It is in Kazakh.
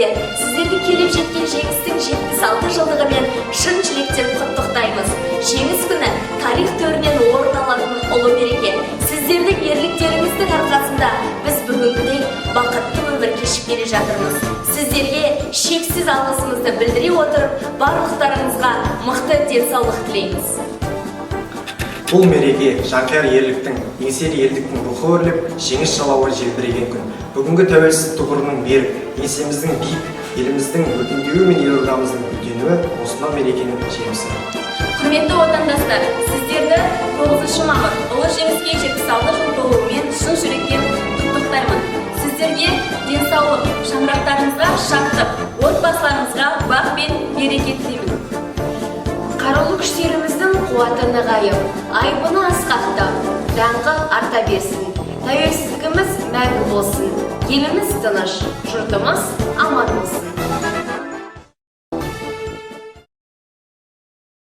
эле сиздерди келип жеткен жеңистин 76 жылдыгы менен шын жүректен куттуктайбыз. Жеңис күнү тарих төрүнөн орун алатын улуу мереке. Сиздердин эрликтериңиздин аркасында биз бүгүнкүдей бакыттуу өмүр кешип келе жатырмыз. Сиздерге шексиз алгысымызды билдире отуруп, барлыктарыңызга мыкты ден соолук тилейбиз. Бұл мереке жанқияр ерліктің, еңселі елдіктің рухы өрлеп, жеңіс жалауы желбіреген күн. Бүгінгі тәуелсіздік тұғырының берік, еңсеміздің биік, еліміздің өркендеуі мен елордамыздың гүлденуі осынау мерекенің жемісі. Құрметті отандастар, сіздерді 9 мамыр ұлы жеңіске 76 жыл толуымен шын жүректен құттықтаймын. Сіздерге денсаулық, шаңырақтарыңызға шаттық, отбасыларыңызға бақ пен береке тілеймін. Қарулы күштеріміздің қуаты нығайып, айбыны асқақтап, даңқы арта берсін. Тәуелсіздігіміз мәңгі болсын. Еліміз тыныш, жұртымыз аман болсын.